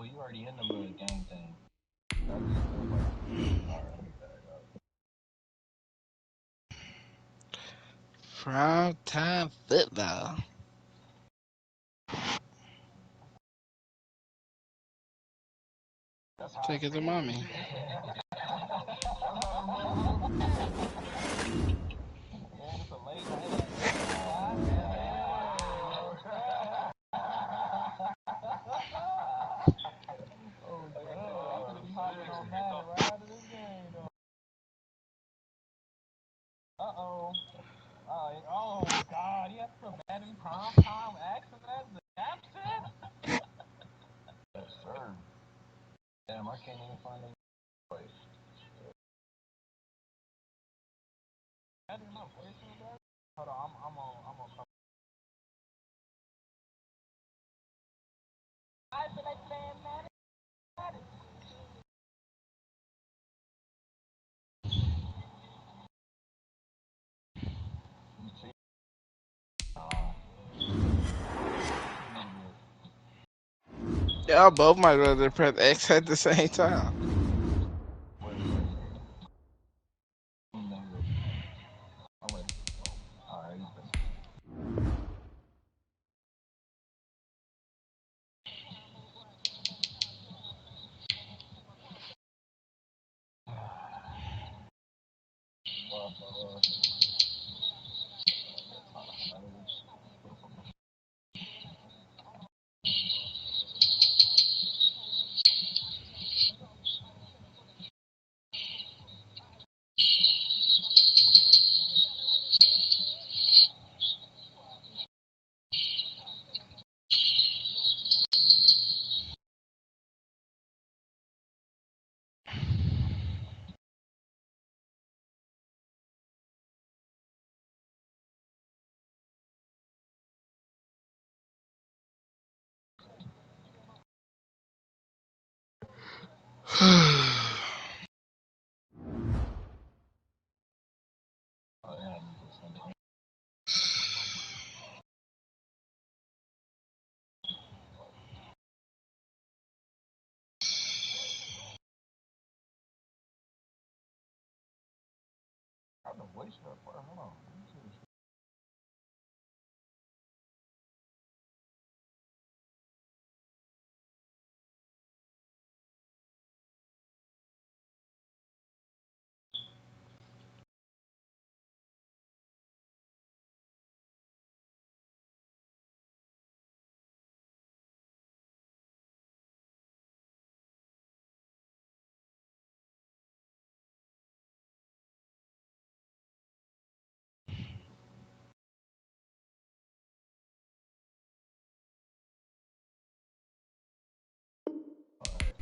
you already in the little game thing. Prime-time football. Take it to mommy. Oh God, you have to put Madden Prime-time action as the caption? Yes, sir. Damn, I can't even find any place. Hold on, I'm on. I feel like playing Madden. Y'all both might rather press X at the same time.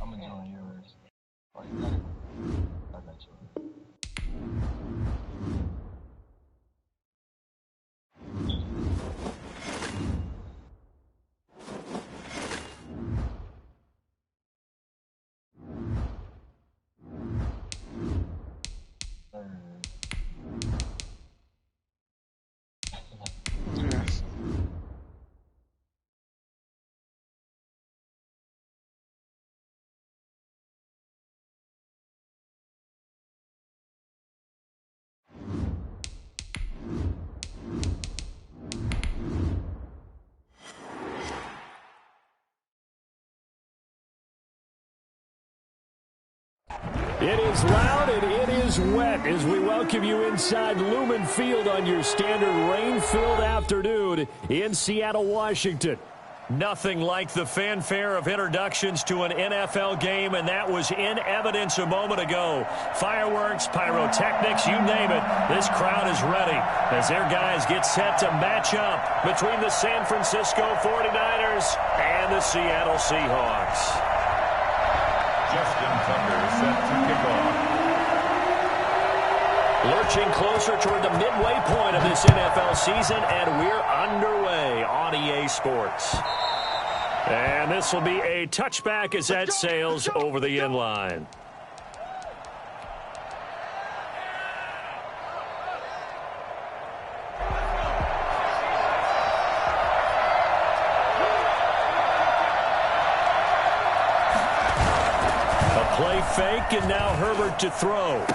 I'm enjoying yours. I got you. Yes. It is loud and it is wet as we welcome you inside Lumen Field on your standard rain-filled afternoon in Seattle, Washington. Nothing like the fanfare of introductions to an NFL game, and that was in evidence a moment ago. Fireworks, pyrotechnics, you name it, this crowd is ready as their guys get set to match up between the San Francisco 49ers and the Seattle Seahawks. Justin Tucker set to kick off. Lurching closer toward the midway point of this NFL season, and we're underway on EA Sports. And this will be a touchback as that sails over the end line. Play fake, and now Herbert to throw.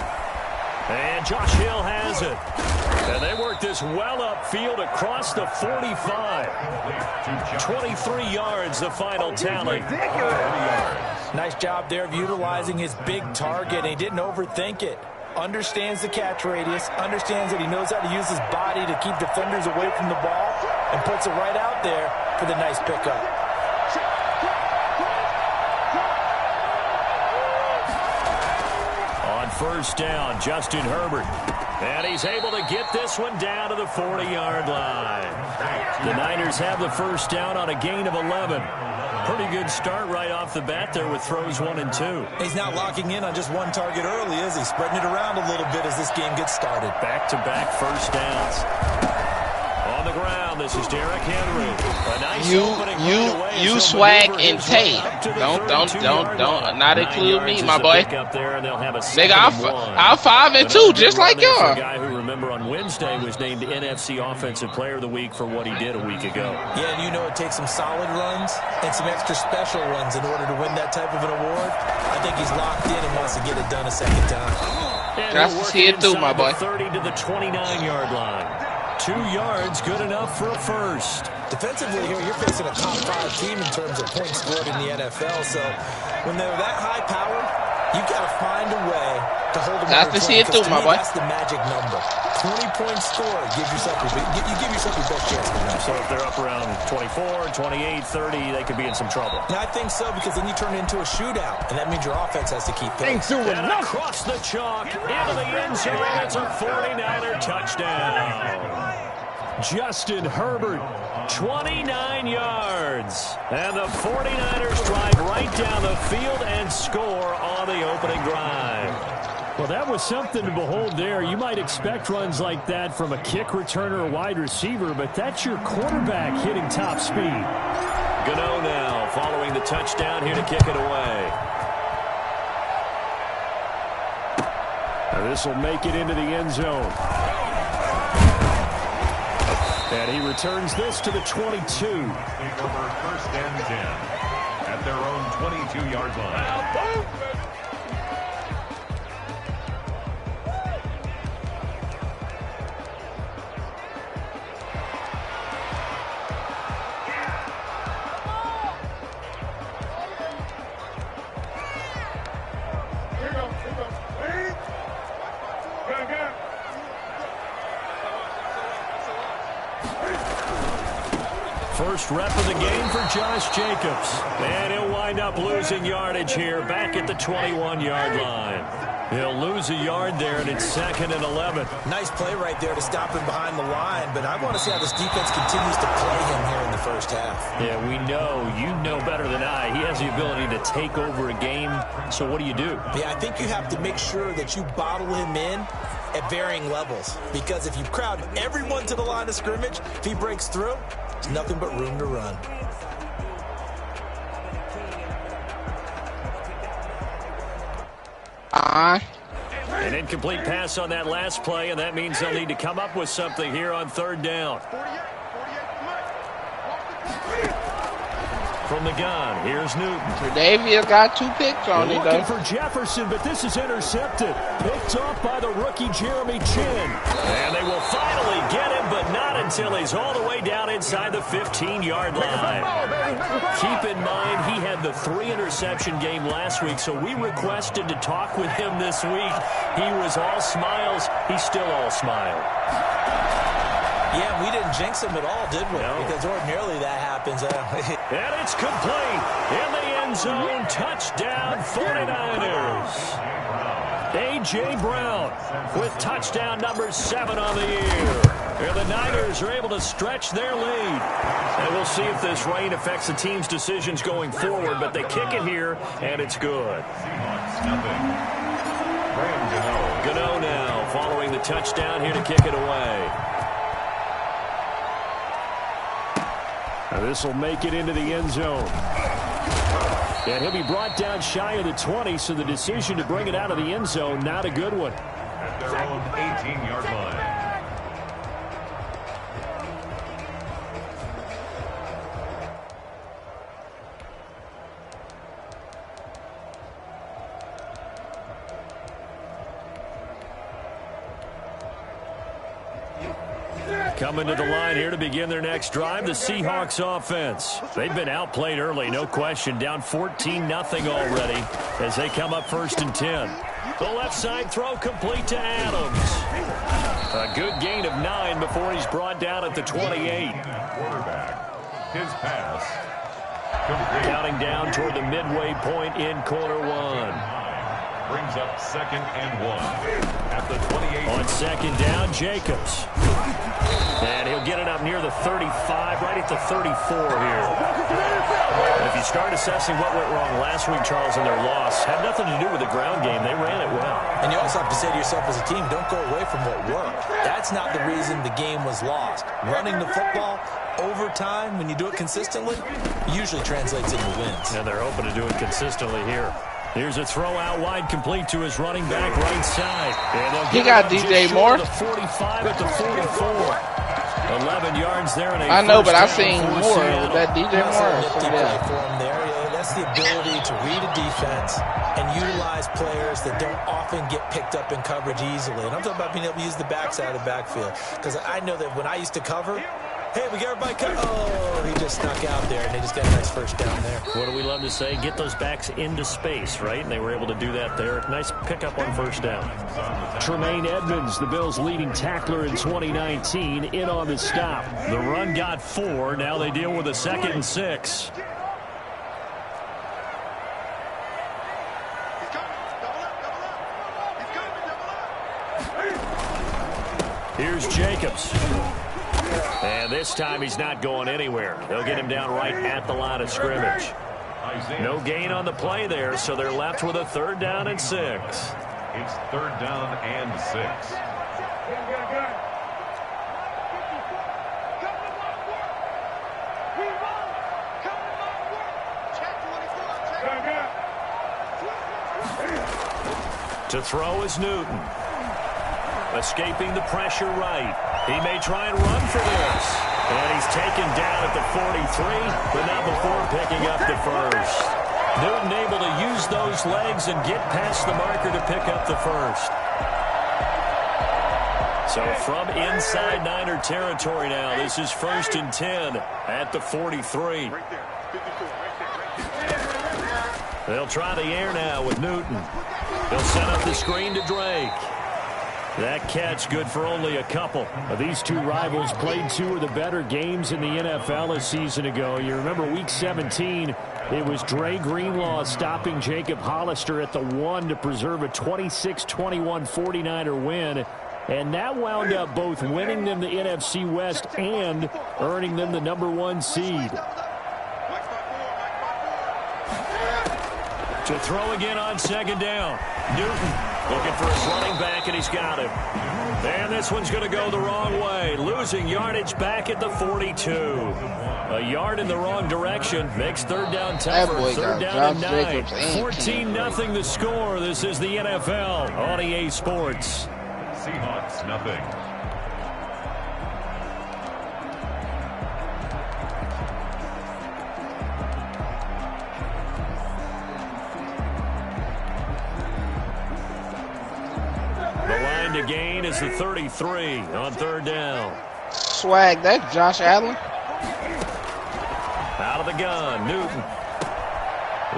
And Josh Hill has it. And they work this well upfield across the 45. 23 yards, the final tally. Nice job there of utilizing his big target. He didn't overthink it. Understands the catch radius, understands that he knows how to use his body to keep defenders away from the ball, and puts it right out there for the nice pickup. On first down, Justin Herbert. And he's able to get this one down to the 40-yard line. The Niners have the first down on a gain of 11. Pretty good start right off the bat there with throws 1 and 2. He's not locking in on just one target early, is he? Spreading it around a little bit as this game gets started. Back-to-back first downs. On the ground, this is Derrick Henry. A nice You swag and tape. Don't, not include me, my boy. Nigga, I'm 5 and 2, just like y'all. A guy who, remember, on Wednesday was named NFC Offensive Player of the Week for what he did a week ago. Yeah, and you know it takes some solid runs and some extra special runs in order to win that type of an award. I think he's locked in and wants to get it done a second time. That's to see it through, my boy. 30 to the 29-yard line. 2 yards, good enough for a first. Defensively here, you're facing a top 5 team in terms of points scored in the NFL. So when they're that high powered, you've got to find a way to hold them. Got to see it through, my boy. That's the magic number. 20 points scored. Give yourself your best chance to win. So if they're up around 24, 28, 30, they could be in some trouble. Yeah, I think so, because then you turn it into a shootout, and that means your offense has to keep pace. And across the chalk, into the end zone, it's a 49er touchdown. Justin Herbert, 29 yards. And the 49ers drive right down the field and score on the opening drive. Well, that was something to behold there. You might expect runs like that from a kick returner or wide receiver, but that's your quarterback hitting top speed. Gano now following the touchdown here to kick it away. This will make it into the end zone. And he returns this to the 22. Take over first and 10 at their own 22-yard line. First rep of the game for Josh Jacobs. And he'll wind up losing yardage here back at the 21-yard line. He'll lose a yard there, and it's 2nd and 11. Nice play right there to stop him behind the line, but I want to see how this defense continues to play him here in the first half. Yeah, we know. You know better than I. He has the ability to take over a game, so what do you do? Yeah, I think you have to make sure that you bottle him in at varying levels, because if you crowd everyone to the line of scrimmage, if he breaks through, there's nothing but room to run. An incomplete pass on that last play, and that means they'll need to come up with something here on 3rd down. From the gun, here's Newton. Tre'Davious got 2 picks on him, though. Looking for Jefferson, but this is intercepted. Picked off by the rookie Jeremy Chin. And they will finally get him, but not until he's all the way down inside the 15-yard line. Keep in mind, he had the 3-interception game last week, so we requested to talk with him this week. He was all smiles. He's still all smile. Yeah, we didn't jinx him at all, did we? No. Because ordinarily that happens. And it's complete. In the end zone, touchdown 49ers. A.J. Brown with touchdown number 7 on the year. And the Niners are able to stretch their lead. And we'll see if this rain affects the team's decisions going forward, but they kick it here, and it's good. Gano now following the touchdown here to kick it away. This will make it into the end zone. And he'll be brought down shy of the 20, so the decision to bring it out of the end zone, not a good one. At their own 18-yard line. Coming to the line here to begin their next drive, the Seahawks offense. They've been outplayed early, no question. Down 14-0 already as they come up 1st and 10. The left side throw complete to Adams. A good gain of 9 before he's brought down at the 28. Quarterback. His pass. Counting down toward the midway point in quarter 1. Brings up 2nd and 1 at the 28. On 2nd down, Jacobs. And he'll get it up near the 35, right at the 34 here. If you start assessing what went wrong last week, Charles, in their loss, had nothing to do with the ground game. They ran it well. And you also have to say to yourself as a team, don't go away from what worked. That's not the reason the game was lost. Running the football over time, when you do it consistently, usually translates into wins. And they're hoping to do it consistently here. Here's a throw out wide, complete to his running back right side. He got DJ Moore. The 45 at the 44. 11 yards there. And I know, but I've seen more with that DJ Moore. That's the ability to read a defense and utilize players that don't often get picked up in coverage easily. And I'm talking about being able to use the backside of the backfield. Because I know that when I used to cover, hey, we got everybody cut. Oh, he just snuck out there, and they just got a nice first down there. What do we love to say? Get those backs into space, right? And they were able to do that there. Nice pickup on first down. Tremaine Edmonds, the Bills' leading tackler in 2019, in on the stop. The run got 4. Now they deal with a 2nd and 6. Here's Jacobs. And this time he's not going anywhere. They'll get him down right at the line of scrimmage. No gain on the play there, so they're left with a 3rd down and 6. It's 3rd down and 6. To throw is Newton. Escaping the pressure right. He may try and run for this. And he's taken down at the 43, but not before picking up the first. Newton able to use those legs and get past the marker to pick up the first. So from inside Niner territory now, this is 1st and 10 at the 43. They'll try the air now with Newton. They'll set up the screen to Drake. That catch good for only a couple. These two rivals played 2 of the better games in the NFL a season ago. You remember week 17, it was Dre Greenlaw stopping Jacob Hollister at the 1 to preserve a 26-21 49er win. And that wound up both winning them the NFC West and earning them the #1 seed. To throw again on 2nd down. Newton looking for his running back, and he's got him. And this one's going to go the wrong way. Losing yardage back at the 42. A yard in the wrong direction. Makes 3rd down tougher. 3rd down and 9. 14-0 the score. This is the NFL on EA Sports. Seahawks, nothing. To gain is the 33 on 3rd down. Swag, that's Josh Allen. Out of the gun, Newton.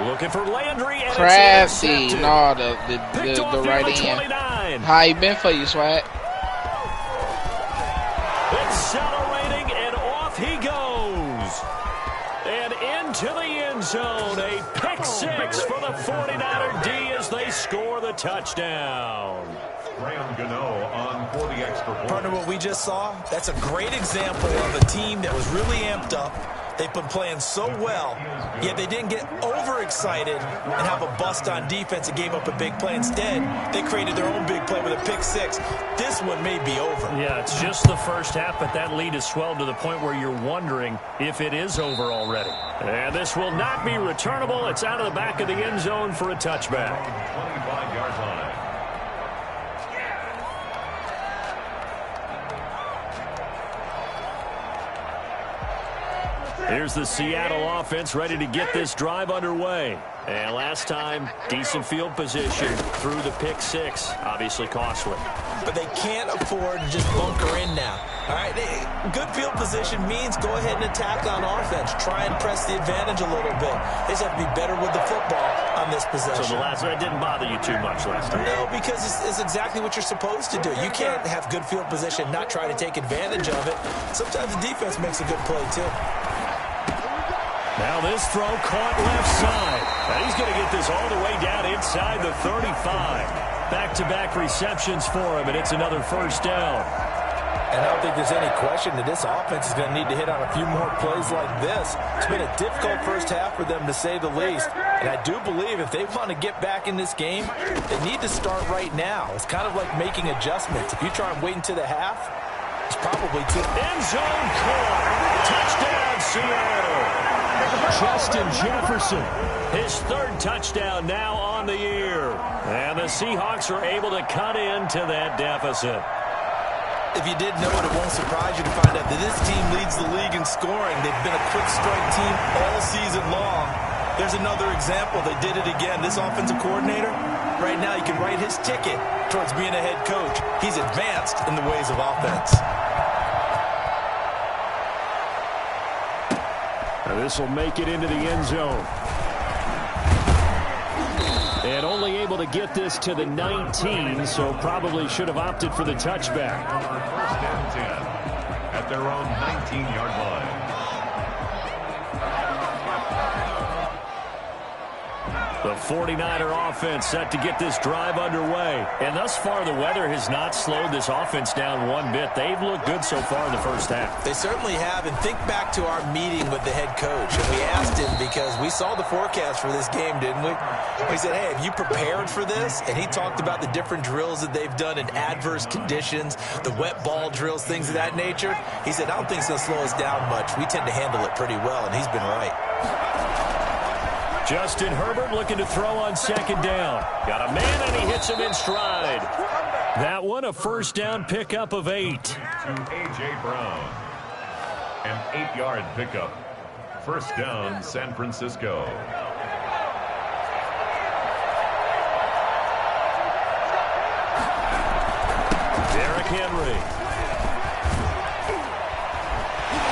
Looking for Landry. And Crafty. No, the right end. How you been for you, Swag? Accelerating, and off he goes. And into the end zone. A pick 6 for the 49er D as they score the touchdown. Graham Gano on for the extra point. Partner, what we just saw, that's a great example of a team that was really amped up. They've been playing so well, yet they didn't get overexcited and have a bust on defense and gave up a big play. Instead, they created their own big play with a pick 6. This one may be over. Yeah, it's just the first half, but that lead has swelled to the point where you're wondering if it is over already. And this will not be returnable. It's out of the back of the end zone for a touchback. 25-yard line. Here's the Seattle offense ready to get this drive underway. And last time, decent field position through the pick six. Obviously costly. But they can't afford to just bunker in now. All right, good field position means go ahead and attack on offense. Try and press the advantage a little bit. They just have to be better with the football on this possession. So that didn't bother you too much last time? No, because it's exactly what you're supposed to do. You can't have good field position, not try to take advantage of it. Sometimes the defense makes a good play, too. Now this throw caught left side. And he's going to get this all the way down inside the 35. Back-to-back receptions for him, and it's another first down. And I don't think there's any question that this offense is going to need to hit on a few more plays like this. It's been a difficult first half for them, to say the least. And I do believe if they want to get back in this game, they need to start right now. It's kind of like making adjustments. If you try and wait until the half, it's probably too... End zone caught. Touchdown, Seattle. Justin Jefferson, his third touchdown now on the year. And the Seahawks are able to cut into that deficit. If you didn't know it, it won't surprise you to find out that this team leads the league in scoring. They've been a quick strike team all season long. There's another example. They did it again. This offensive coordinator, right now, you can write his ticket towards being a head coach. He's advanced in the ways of offense. And this will make it into the end zone. And only able to get this to the 19, so probably should have opted for the touchback. First and 10 at their own 19-yard line. The 49er offense set to get this drive underway. And thus far, the weather has not slowed this offense down one bit. They've looked good so far in the first half. They certainly have. And think back to our meeting with the head coach. And we asked him, because we saw the forecast for this game, didn't we? We said, hey, have you prepared for this? And he talked about the different drills that they've done in adverse conditions, the wet ball drills, things of that nature. He said, I don't think it's going to slow us down much. We tend to handle it pretty well, and he's been right. Justin Herbert looking to throw on second down. Got a man, and he hits him in stride. That one, a first down pickup of 8. To A.J. Brown. An 8-yard pickup. First down, San Francisco. Derrick Henry.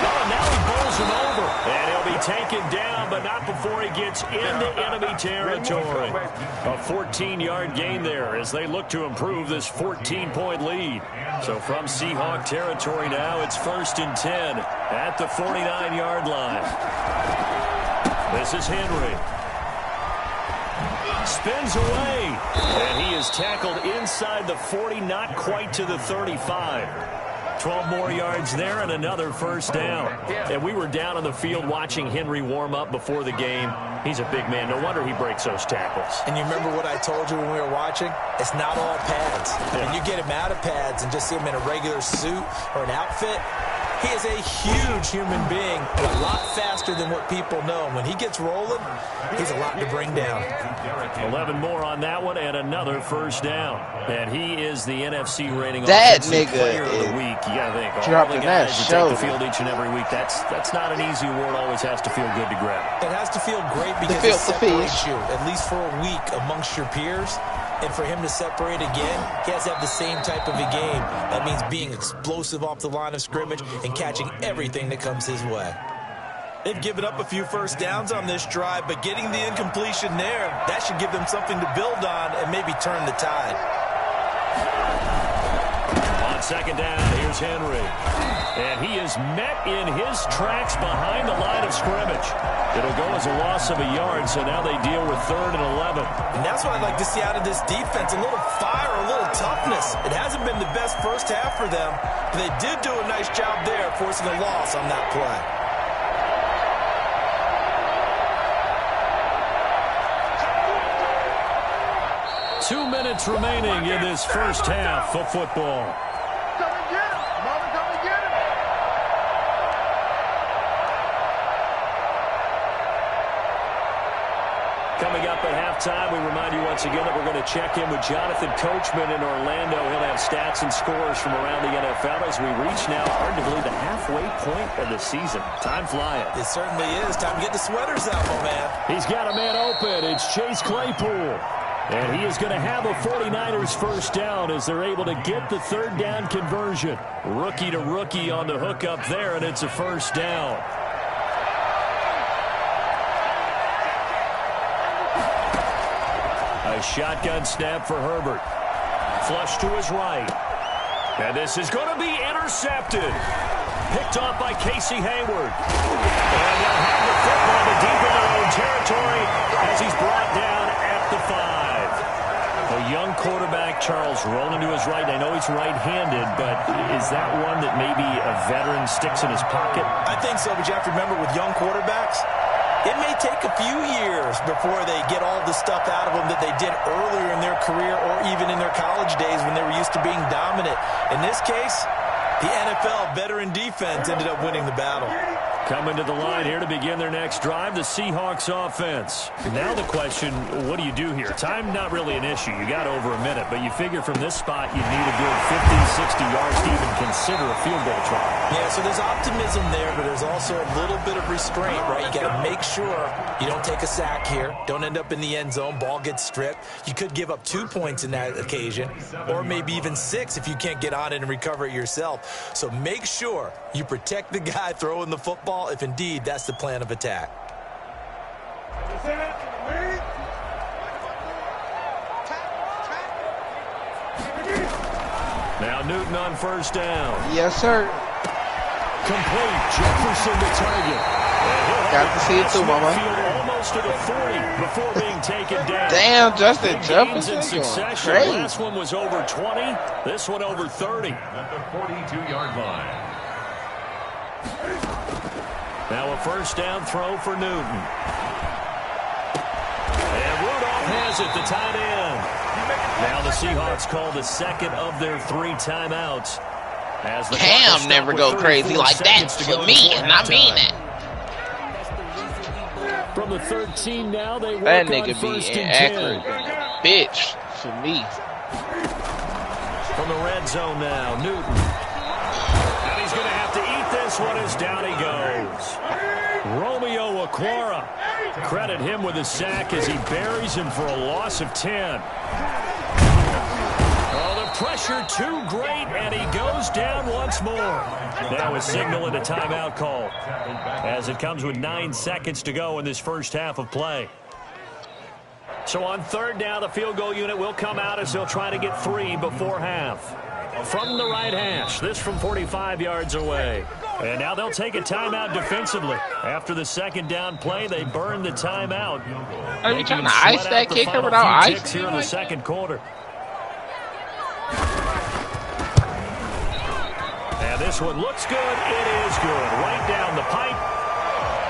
Oh, now he bowls him over. And he'll be taken down, but not before he gets into enemy territory. A 14-yard gain there as they look to improve this 14-point lead. So from Seahawk territory now, it's 1st and 10 at the 49-yard line. This is Henry. Spins away. And he is tackled inside the 40, not quite to the 35. 12 more yards there and another first down. And we were down on the field watching Henry warm up before the game. He's a big man. No wonder he breaks those tackles. And you remember what I told you when we were watching? It's not all pads. Yeah. When you get him out of pads and just see him in a regular suit or an outfit, he is a huge human being, and a lot faster than what people know. When he gets rolling, he's a lot to bring down. 11 more on that one and another first down. And he is the NFC rating That offensive nigga player of the is week. You gotta think, all dropping the that guys that shoulder. take the field each and every week, that's not an easy award. Always has to feel good to grab. It has to feel great because it separates you, at least for a week, amongst your peers. And for him to separate again, he has to have the same type of a game. That means being explosive off the line of scrimmage and catching everything that comes his way. They've given up a few first downs on this drive, but getting the incompletion there, that should give them something to build on and maybe turn the tide. On second down, here's Henry. And he is met in his tracks behind the line of scrimmage. It'll go as a loss of a yard, so now they deal with 3rd and 11. And that's what I'd like to see out of this defense, a little fire, a little toughness. It hasn't been the best first half for them, but they did do a nice job there forcing a loss on that play. Two minutes remaining in this first half of football. Coming up at halftime, we remind you once again that we're going to check in with Jonathan Coachman in Orlando. He'll have stats and scores from around the NFL as we reach now, hard to believe, the halfway point of the season. Time flying. It certainly is. Time to get the sweaters out, my man. He's got a man open. It's Chase Claypool. And he is going to have a 49ers first down as they're able to get the third down conversion. Rookie to rookie on the hook up there, and it's a first down. A shotgun snap for Herbert. Flush to his right. And this is going to be intercepted. Picked off by Casey Hayward. And they'll have the football to deep in their own territory as he's brought down at the 5. A young quarterback, Charles, rolling to his right. I know he's right-handed, but is that one that maybe a veteran sticks in his pocket? I think so, but you have to remember with young quarterbacks, it may take a few years before they get all the stuff out of them that they did earlier in their career or even in their college days when they were used to being dominant. In this case, the NFL veteran defense ended up winning the battle. Coming to the line here to begin their next drive, the Seahawks offense. Now the question, what do you do here? Time not really an issue. You got over a minute, but you figure from this spot you need a good 50, 60 yards to even consider a field goal try. Yeah, so there's optimism there, but there's also a little bit of restraint, right? You got to make sure you don't take a sack here. Don't end up in the end zone. Ball gets stripped. You could give up 2 points in that occasion, or maybe even 6 if you can't get on it and recover it yourself. So make sure you protect the guy throwing the football if indeed that's the plan of attack. Now Newton on first down. Yes, sir. Complete. Jefferson the target. Got to see it too, mama. Almost to the 40 before being taken down. Damn, Justin Jefferson In succession. crazy. Last one was over 20. This one over 30. At the 42-yard line. Now a first down throw for Newton. And Rudolph has it, the tight end. Now the Seahawks call the second of their 3 timeouts. As the Cam never go crazy like that for me, and I mean it. From the 13 now, they work That on nigga first be and inaccurate. 10. Bitch, for me. From the red zone now, Newton. And he's going to have to eat this one as down he goes. Romeo Okwara. Credit him with a sack as he buries him for a loss of 10. Oh, the pressure too great, and he goes down once more. Now a signal and a timeout call as it comes with 9 seconds to go in this first half of play. So on third down, the field goal unit will come out as they'll try to get 3 before half. From the right hash, this from 45 yards away. And now they'll take a timeout defensively. After the second down play, they burn the timeout. Are you trying to ice that kicker without ice? Here in the second quarter. And this one looks good. It is good. Right down the pipe.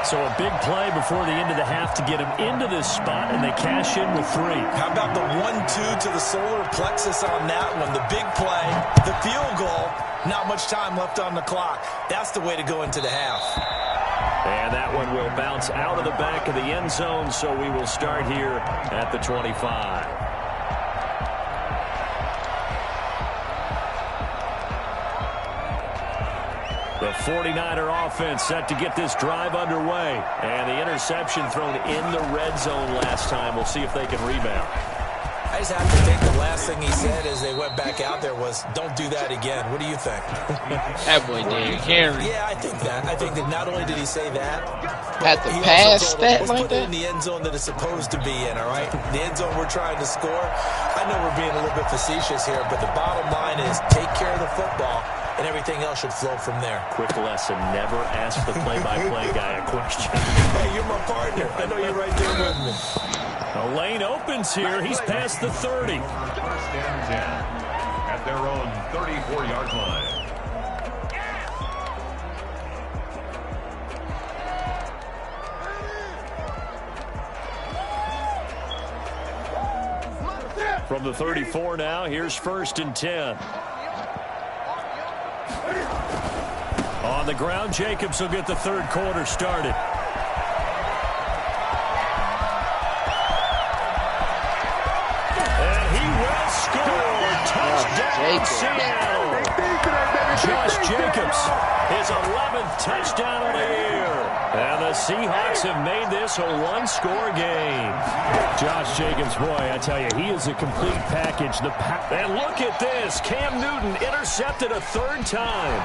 So a big play before the end of the half to get him into this spot, and they cash in with 3. How about the 1-2 to the solar plexus on that one? The big play, the field goal, not much time left on the clock. That's the way to go into the half. And that one will bounce out of the back of the end zone, so we will start here at the 25. The 49er offense set to get this drive underway. And the interception thrown in the red zone last time. We'll see if they can rebound. I just have to think the last thing he said as they went back out there was, don't do that again. What do you think? That boy did Henry. Yeah, I think that. I think that not only did he say that, Had to he pass also told him, that let's like put it that? in the end zone that it's supposed to be in, all right? The end zone we're trying to score. I know we're being a little bit facetious here, but the bottom line is take care of the football, and everything else should flow from there. Quick lesson, never ask the play-by-play guy a question. Hey, you're my partner. I know you're right there with me. A lane opens here. He's past the 30. First and 10 at their own 34-yard line. From the 34 now, here's first and 10. On the ground, Jacobs will get the third quarter started. Seattle. Josh Jacobs, his 11th touchdown of the year. And the Seahawks have made this a one-score game. Josh Jacobs, boy, I tell you, he is a complete package. And look at this. Cam Newton intercepted a third time.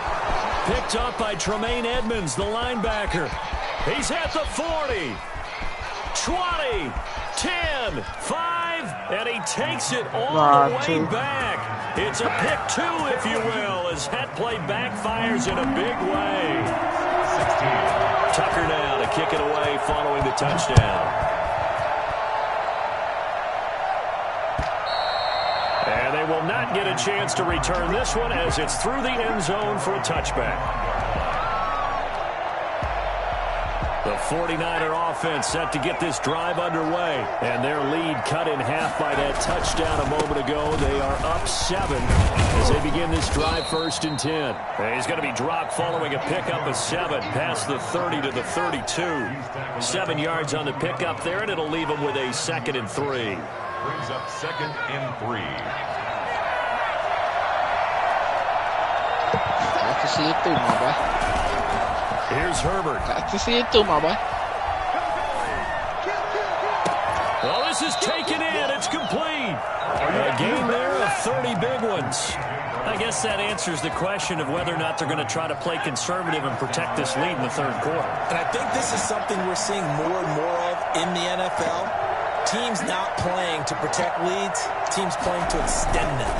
Picked up by Tremaine Edmonds, the linebacker. He's at the 40, 20, 10, 5, and he takes it all the way back. It's a pick two, if you will, as that play backfires in a big way. 16. Tucker now to kick it away following the touchdown. And they will not get a chance to return this one as it's through the end zone for a touchback. The 49er offense set to get this drive underway. And their lead cut in half by that touchdown a moment ago. They are up 7 as they begin this drive 1st and 10. And he's going to be dropped following a pickup of 7 past the 30 to the 32. 7 yards on the pickup there, and it'll leave him with a 2nd and 3. Brings up 2nd and 3. Got to see it through, my boy. Here's Herbert. Got to see it through, my boy. Well, this is taken in. It's complete. A game there of 30 big ones. I guess that answers the question of whether or not they're going to try to play conservative and protect this lead in the 3rd quarter. And I think this is something we're seeing more and more of in the NFL. Teams not playing to protect leads, teams playing to extend them.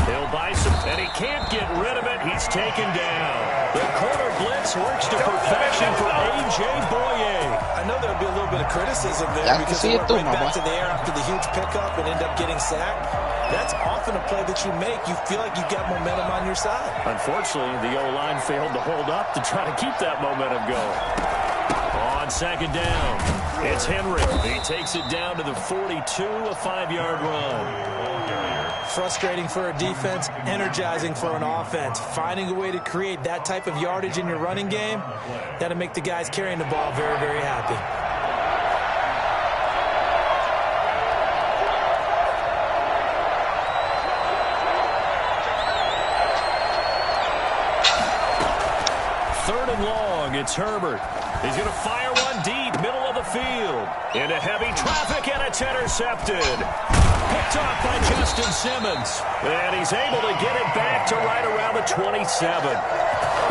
He'll buy some, and he can't get rid of it. He's taken down. The corner blitz works to perfection for A.J. Boye. I know there'll be a little bit of criticism there because they went right back to the air after the huge pickup and end up getting sacked. That's often a play that you make. You feel like you've got momentum on your side. Unfortunately, the O-line failed to hold up to try to keep that momentum going. On 2nd down, it's Henry. He takes it down to the 42, a 5-yard run. Frustrating for a defense, energizing for an offense. Finding a way to create that type of yardage in your running game, that'll make the guys carrying the ball very, very happy. Third and long, it's Herbert. He's going to fire one deep, middle of the field. Into heavy traffic, and it's intercepted. Picked off by Justin Simmons. And he's able to get it back to right around the 27.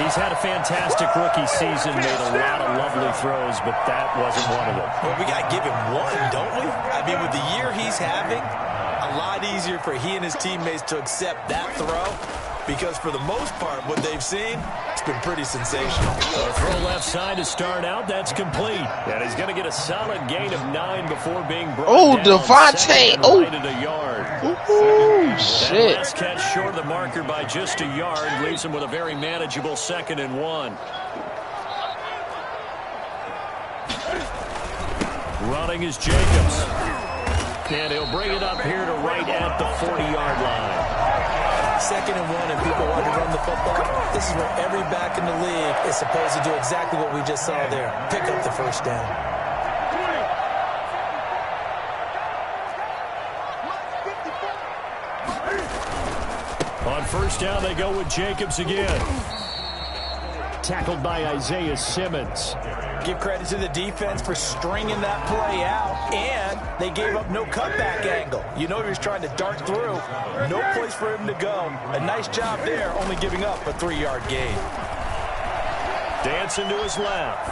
He's had a fantastic rookie season, made a lot of lovely throws, but that wasn't one of them. Well, we got to give him one, don't we? I mean, with the year he's having, a lot easier for he and his teammates to accept that throw. Because for the most part, what they've seen, it's been pretty sensational. A throw left side to start out. That's complete. And he's going to get a solid gain of 9 before being brought down. Devontae. Right at a yard. Ooh, shit. That last catch short of the marker by just a yard leaves him with a very manageable 2nd and 1. Running is Jacobs. And he'll bring it up here to right at the 40-yard line. 2nd and 1, and people want to run the football. This is where every back in the league is supposed to do exactly what we just saw there. Pick up the 1st down. On 1st down, they go with Jacobs again. Tackled by Isaiah Simmons. Give credit to the defense for stringing that play out, and they gave up no cutback angle. You know he was trying to dart through. No place for him to go. A nice job there, only giving up a 3-yard gain. Dancing to his left.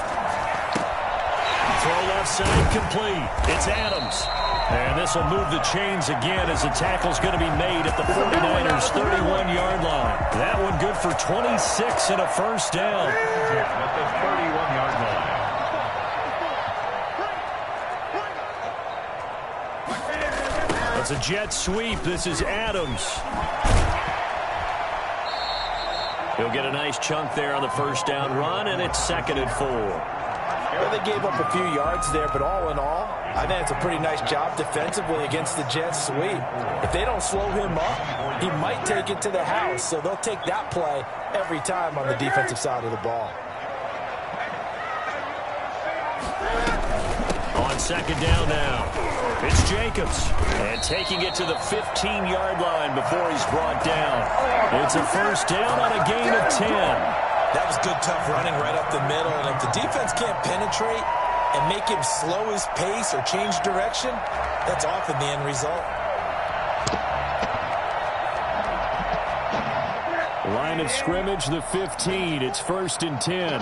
Throw left side complete. It's Adams. And this will move the chains again as the tackle's going to be made at the 49ers' 31-yard line. That one good for 26 and a 1st down. At the 31-yard line. It's a jet sweep. This is Adams. He'll get a nice chunk there on the 1st down run, and it's 2nd and 4. Well, they gave up a few yards there, but all in all, I think it's a pretty nice job defensively against the jet sweep. If they don't slow him up, he might take it to the house, so they'll take that play every time on the defensive side of the ball. On On second down now, it's Jacobs. And taking it to the 15-yard line before he's brought down. It's a first down on a gain of 10. That was good, tough running right up the middle. And if the defense can't penetrate and make him slow his pace or change direction, that's often the end result. Line of scrimmage, the 15. It's first and 10.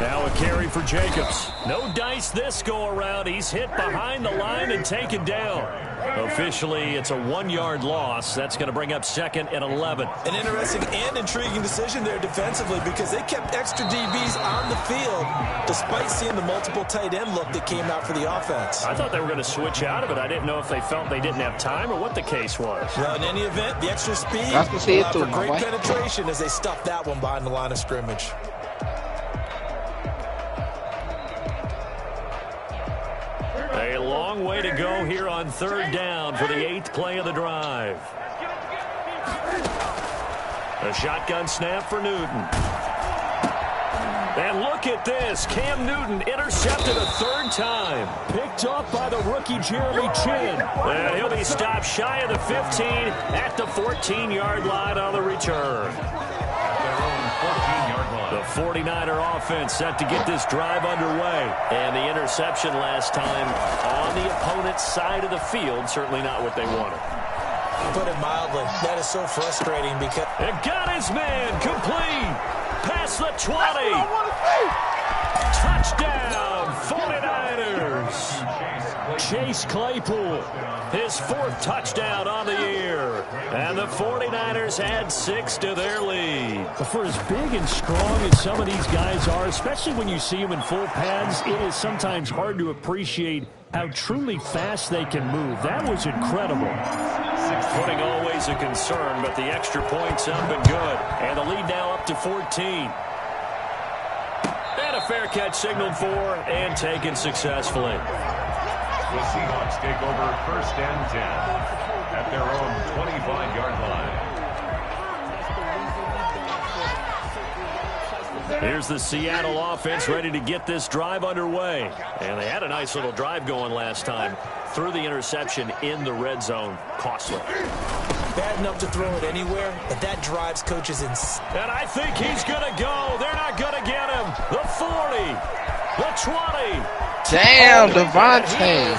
Now a carry for Jacobs. No dice this go-around. He's hit behind the line and taken down. Officially, it's a 1-yard loss. That's going to bring up second and 11. An interesting and intriguing decision there defensively because they kept extra DBs on the field despite seeing the multiple tight end look that came out for the offense. I thought they were going to switch out of it. I didn't know if they felt they didn't have time or what the case was. Well, in any event, the extra speed allowed for great penetration as they stuffed that one behind the line of scrimmage. A long way to go here on third down for the 8th play of the drive. A shotgun snap for Newton. And look at this. Cam Newton intercepted a third time. Picked off by the rookie Jeremy Chin. And he'll be stopped shy of the 15 at the 14-yard line on the return. The 49er offense set to get this drive underway. And the interception last time on the opponent's side of the field, certainly not what they wanted. Put it mildly, that is so frustrating because... It got his man complete. Past the 20. Touchdown, 49ers. Chase Claypool, his 4th touchdown on the year. And the 49ers add 6 to their lead. For as big and strong as some of these guys are, especially when you see them in full pads, it is sometimes hard to appreciate how truly fast they can move. That was incredible. Footing always a concern, but the extra points have been good. And the lead now up to 14. And a fair catch signaled for and taken successfully. The Seahawks take over first and 10 at their own 25-yard line. Here's the Seattle offense ready to get this drive underway. And they had a nice little drive going last time. Threw the interception in the red zone. Costly. Bad enough to throw it anywhere, but that drives coaches in. And I think he's going to go. They're not going to get him. The 40. The 20. Damn, Devontae. In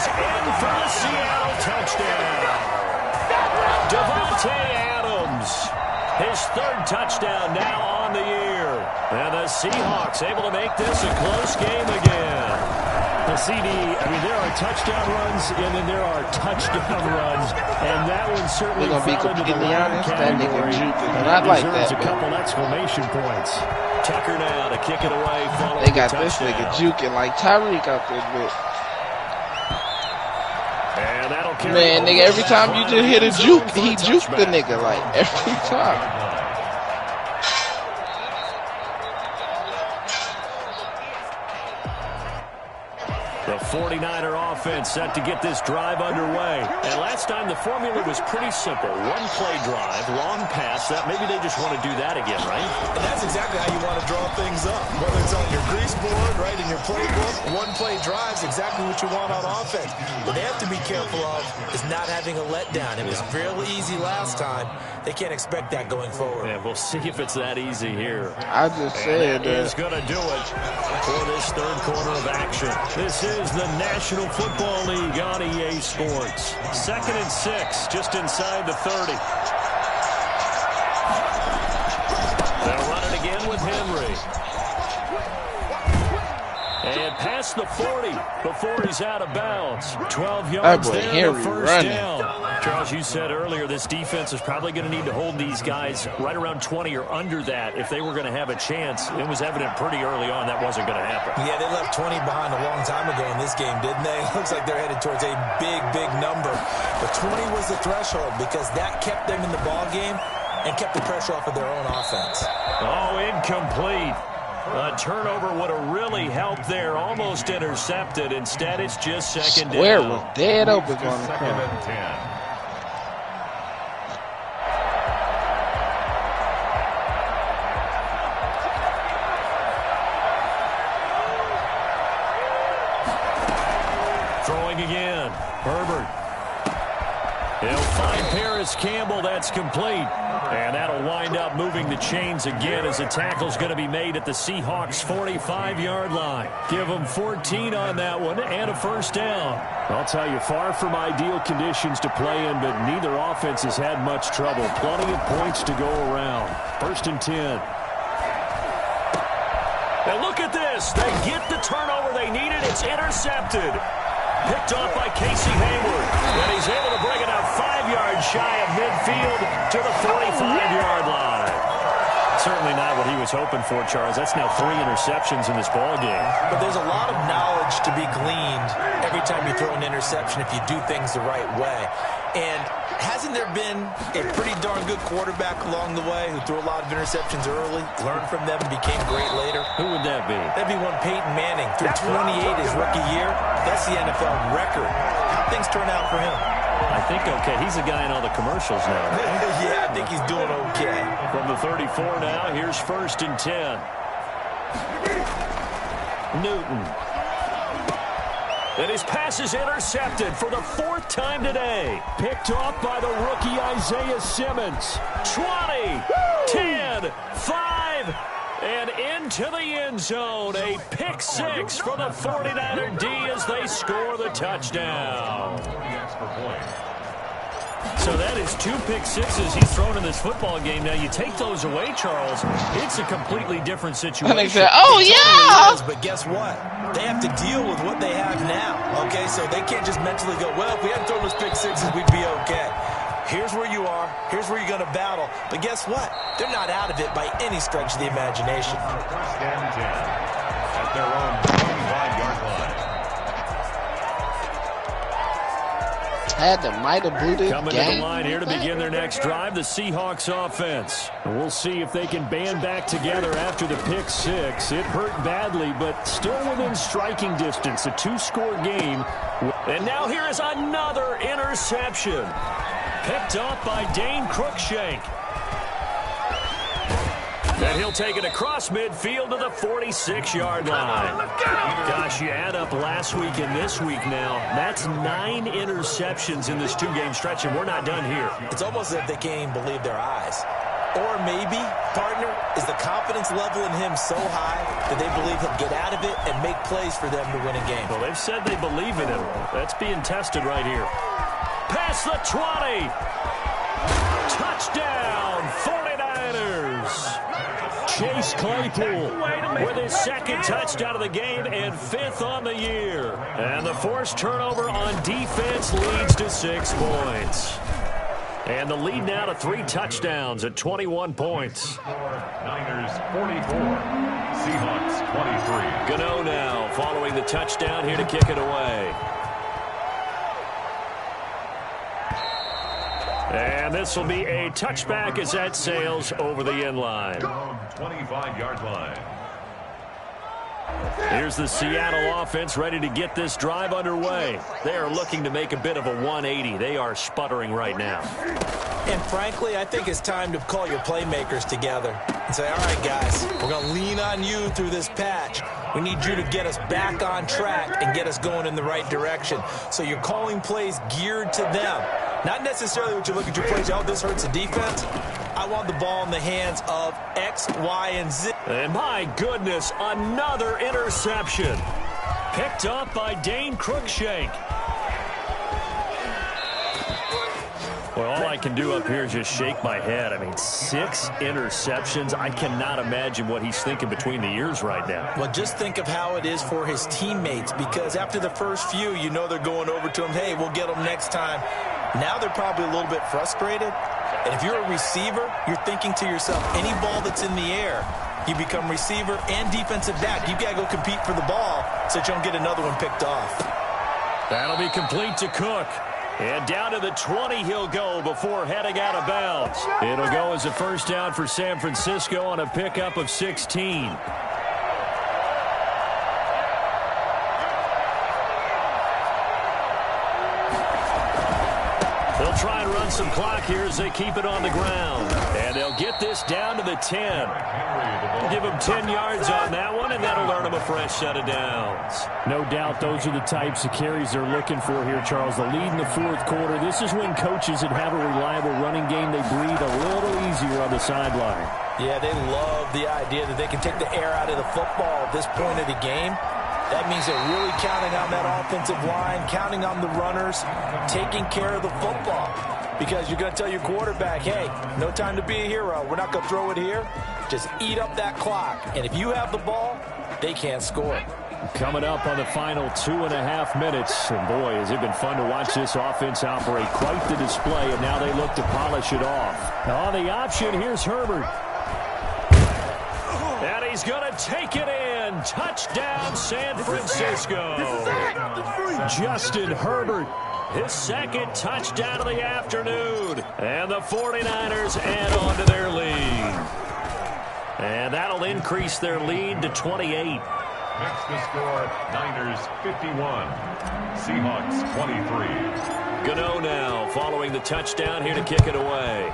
for the Seattle touchdown. Devontae Adams. His 3rd touchdown now on the year. And the Seahawks able to make this a close game again. The CD, I mean, there are touchdown runs, and then there are touchdown runs, and that one certainly fell into the line category. And I like that. A couple exclamation points. Tucker now to kick it away. They got this nigga juking like Tyreek out there, bitch. And that'll carry. Man, nigga, every time you just hit a juke, he juked the nigga, like, every time. The 49er offense set to get this drive underway. And last time the formula was pretty simple. 1-play drive, long pass. That maybe they just want to do that again, right? And that's exactly how you want to draw things up. Whether it's on your grease board, right, in your playbook, 1-play drives exactly what you want on offense. What they have to be careful of is not having a letdown. It was real easy last time. They can't expect that going forward. Yeah, we'll see if it's that easy here. I just said that is going to do it for this 3rd quarter of action. This is the National Football League on EA Sports. 2nd and 6, just inside the 30. They'll run it again with Henry. And past the 40 before he's out of bounds. 12 yards there, the first down. Charles, you said earlier this defense is probably going to need to hold these guys right around 20 or under that if they were going to have a chance. It was evident pretty early on that wasn't going to happen. Yeah, they left 20 behind a long time ago in this game, didn't they? Looks like they're headed towards a big, big number. But 20 was the threshold because that kept them in the ball game and kept the pressure off of their own offense. Oh, incomplete. A turnover would have really helped there. Almost intercepted. Instead, it's just second down. Square was dead open on the second and 10. Herbert. He'll find Paris Campbell. That's complete. And that'll wind up moving the chains again as the tackle's going to be made at the Seahawks' 45-yard line. Give them 14 on that one and a first down. I'll tell you, far from ideal conditions to play in, but neither offense has had much trouble. Plenty of points to go around. 1st and 10. Now look at this. They get the turnover they needed. It's intercepted. Picked off by Casey Hayward. And he's able to bring it out 5 yards shy of midfield to the 45-yard line. Certainly not what he was hoping for, Charles. That's now 3 interceptions in this ball game. But there's a lot of knowledge to be gleaned every time you throw an interception if you do things the right way. And hasn't there been a pretty darn good quarterback along the way who threw a lot of interceptions early, learned from them, and became great later? Who would that be? That'd be one Peyton Manning. Threw 28 his rookie year. That's the NFL record. How things turn out for him? I think okay. He's a guy in all the commercials now, right? Yeah, I think he's doing okay. From the 34 now, here's 1st and 10. Newton. And his pass is intercepted for the 4th time today. Picked off by the rookie Isaiah Simmons. 20, 10, 5, and into the end zone. A pick 6 for the 49er D as they score the touchdown. So that is 2 pick sixes he's thrown in this football game. Now, you take those away, Charles, it's a completely different situation. Oh, yeah! But guess what? They have to deal with what they have now, okay? So they can't just mentally go, well, if we hadn't thrown those pick sixes, we'd be okay. Here's where you are. Here's where you're going to battle. But guess what? They're not out of it by any stretch of the imagination. 1st and 10 at their own 25-yard line. Might have booted. Coming to the line here to begin their next drive, the Seahawks offense. We'll see if they can band back together after the pick 6. It hurt badly, but still within striking distance. A 2-score game. And now here is another interception. Picked off by Dane Cruikshank. And he'll take it across midfield to the 46-yard line. Gosh, you add up last week and this week now. That's 9 interceptions in this 2-game stretch, and we're not done here. It's almost as if they can't even believe their eyes. Or maybe, partner, is the confidence level in him so high that they believe he'll get out of it and make plays for them to win a game. Well, they've said they believe in him. That's being tested right here. Past the 20. Touchdown, 49ers. Chase Claypool with his 2nd touchdown of the game and 5th on the year. And the forced turnover on defense leads to 6 points. And the lead now to 3 touchdowns at 21 points. Niners 44, Seahawks 23. Gano now following the touchdown here to kick it away. And this will be a touchback as that sails over the end line. 25-yard line. Here's the Seattle offense ready to get this drive underway. They are looking to make a bit of a 180. They are sputtering right now. And frankly, I think it's time to call your playmakers together and say, all right, guys, we're going to lean on you through this patch. We need you to get us back on track and get us going in the right direction. So you're calling plays geared to them. Not necessarily what you look at your plays, oh, this hurts the defense. I want the ball in the hands of X, Y, and Z. And my goodness, another interception. Picked up by Dane Cruikshank. Well, all I can do up here is just shake my head. I mean, 6 interceptions. I cannot imagine what he's thinking between the ears right now. Well, just think of how it is for his teammates, because after the first few, you know they're going over to him, hey, we'll get them next time. Now they're probably a little bit frustrated. And if you're a receiver, you're thinking to yourself, any ball that's in the air, you become receiver and defensive back. You've got to go compete for the ball so that you don't get another one picked off. That'll be complete to Cook. And down to the 20 he'll go before heading out of bounds. It'll go as a first down for San Francisco on a pickup of 16. They'll try and run some clock here as they keep it on the ground. And they'll get this down to the 10. Give him him 10 yards on that one, and that'll earn him a fresh set of downs. No doubt those are the types of carries they're looking for here, Charles. The lead in the fourth quarter. This is when coaches that have a reliable running game, they breathe a little easier on the sideline. Yeah, they love the idea that they can take the air out of the football at this point of the game. That means they're really counting on that offensive line, counting on the runners, taking care of the football. Because you're going to tell your quarterback, hey, no time to be a hero. We're not going to throw it here. Just eat up that clock. And if you have the ball, they can't score. Coming up on the final 2.5 minutes. And boy, has it been fun to watch this offense operate. Quite the display, and now they look to polish it off. Now on the option, here's Herbert. And he's going to take it in. Touchdown, San Francisco. Justin Herbert, his second touchdown of the afternoon. And the 49ers add on to their lead. And that'll increase their lead to 28. Next to score, Niners 51, Seahawks 23. Gano now following the touchdown here to kick it away.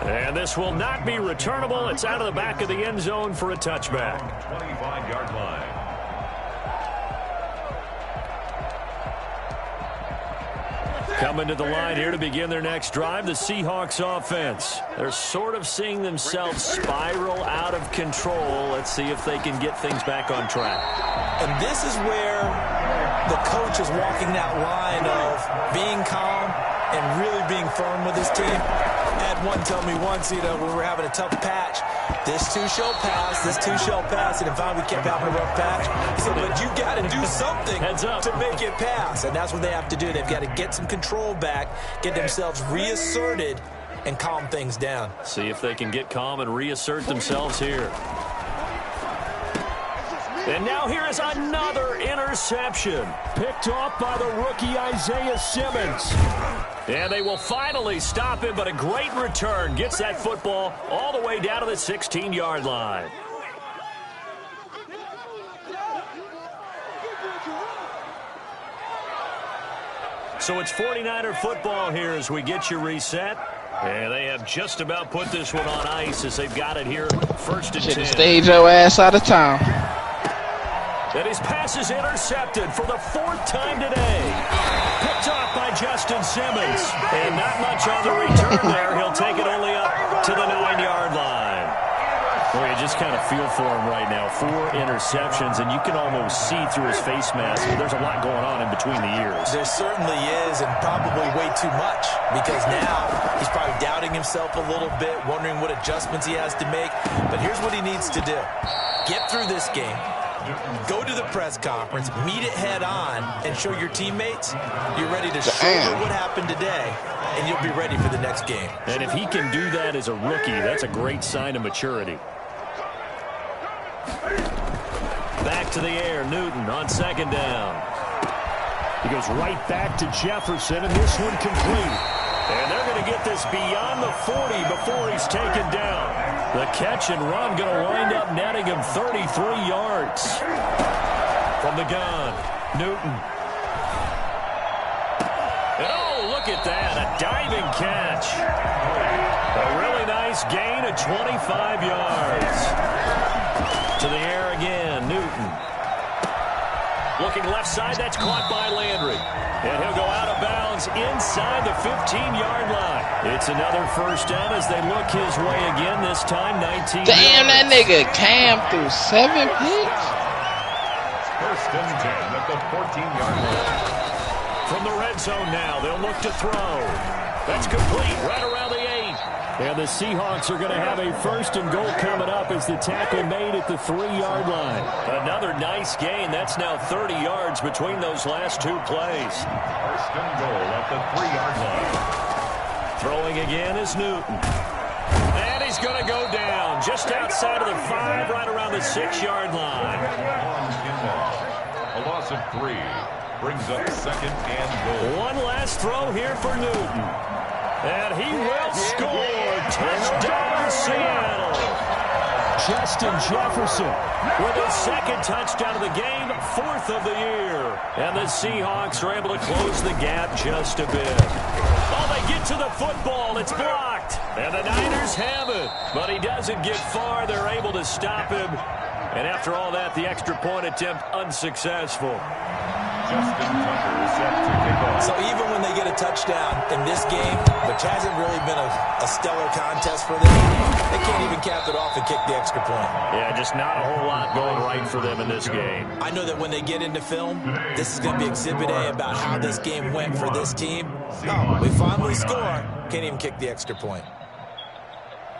And this will not be returnable. It's out of the back of the end zone for a touchback. 25-yard line. Coming to the line here to begin their next drive, the Seahawks offense. They're sort of seeing themselves spiral out of control. Let's see if they can get things back on track. And this is where the coach is walking that line of being calm and really being firm with his team. I had one tell me once, when we were having a tough patch, this too shall pass, this too shall pass, and finally we kept having a rough patch. He said, but you got to do something to make it pass, and that's what they have to do. They've got to get some control back, get themselves reasserted, and calm things down. See if they can get calm and reassert themselves here. And now here is another interception. Picked off by the rookie Isaiah Simmons. And they will finally stop him, but a great return. Gets that football all the way down to the 16-yard line. So it's 49er football here as we get you reset. And they have just about put this one on ice as they've got it here first and 10. Should have stayed your ass out of town. And his pass is intercepted for the 4th time today. Picked off by Justin Simmons. And not much on the return there. He'll take it only up to the 9-yard line. Boy, you just kind of feel for him right now. 4 interceptions, and you can almost see through his face mask. There's a lot going on in between the ears. There certainly is, and probably way too much. Because now he's probably doubting himself a little bit, wondering what adjustments he has to make. But here's what he needs to do. Get through this game. Go to the press conference, meet it head on, and show your teammates you're ready to shoulder what happened today, and you'll be ready for the next game. And if he can do that as a rookie, that's a great sign of maturity. Back to the air, Newton on 2nd down. He goes right back to Jefferson, and this one complete. And they're going to get this beyond the 40 before he's taken down. The catch and run going to wind up netting him 33 yards. From the gun, Newton. And oh, look at that, a diving catch. A really nice gain of 25 yards. To the air again, Newton. Looking left side, that's caught by Landry. And he'll go out of bounds inside the 15-yard line. It's another first down as they look his way again, this time 19 Damn, yards. that nigga Cam threw 7 picks. First and 10 at the 14-yard line. From the red zone now, they'll look to throw. That's complete right around the 8. And the Seahawks are going to have a first and goal coming up as the tackle made at the 3-yard line. Another nice gain. That's now 30 yards between those last 2 plays. First and goal at the 3-yard line. Throwing again is Newton. And he's going to go down just outside of the 5, right around the 6-yard line. A loss of 3 brings up 2nd and goal. One last throw here for Newton. And he will score. Touchdown, Seattle. Justin Jefferson with his 2nd touchdown of the game, 4th of the year. And the Seahawks are able to close the gap just a bit. Oh, they get to the football. It's blocked. And the Niners have it. But he doesn't get far. They're able to stop him. And after all that, the extra point attempt unsuccessful. Justin Tucker is set to kick off. So even when they get a touchdown in this game, which hasn't really been a stellar contest for them, they can't even cap it off and kick the extra point. Yeah, just not a whole lot going right for them in this game. I know that when they get into film, this is going to be Exhibit A about how this game went for this team. Oh, we finally score. Can't even kick the extra point.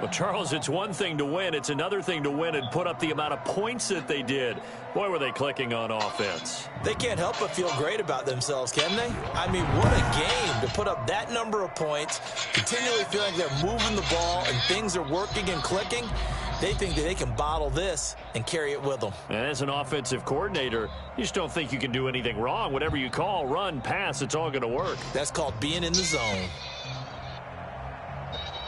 Well, Charles, it's one thing to win. It's another thing to win and put up the amount of points that they did. Boy, were they clicking on offense. They can't help but feel great about themselves, can they? I mean, what a game to put up that number of points, continually feeling like they're moving the ball and things are working and clicking. They think that they can bottle this and carry it with them. And as an offensive coordinator, you just don't think you can do anything wrong. Whatever you call, run, pass, it's all going to work. That's called being in the zone.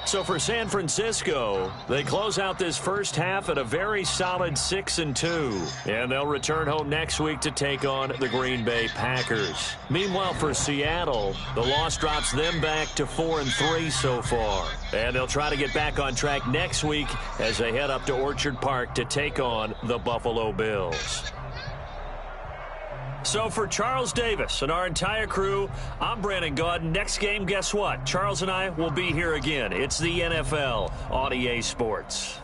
So for San Francisco, they close out this first half at a very solid 6-2. And they'll return home next week to take on the Green Bay Packers. Meanwhile, for Seattle, the loss drops them back to 4-3 so far. And they'll try to get back on track next week as they head up to Orchard Park to take on the Buffalo Bills. So for Charles Davis and our entire crew, I'm Brandon Gaudin. Next game, guess what? Charles and I will be here again. It's the NFL on EA Sports.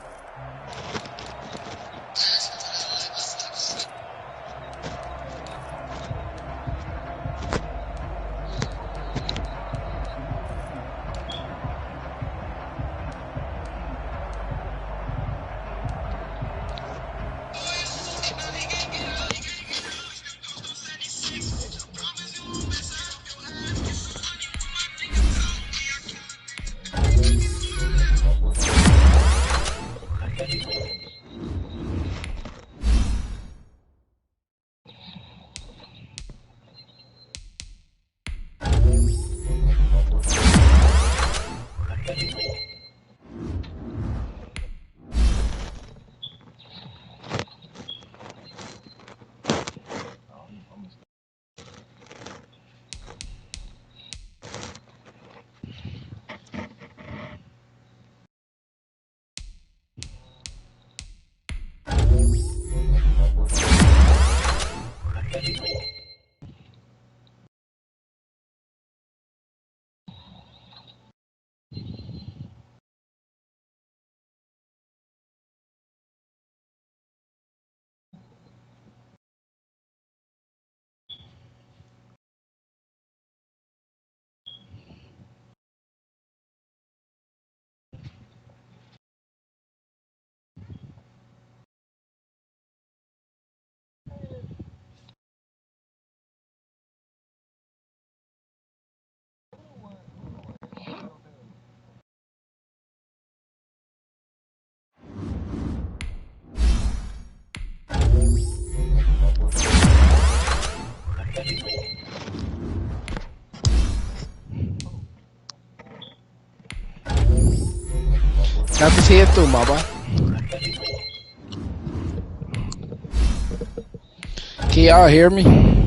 Got to see it too, my boy. Can y'all hear me?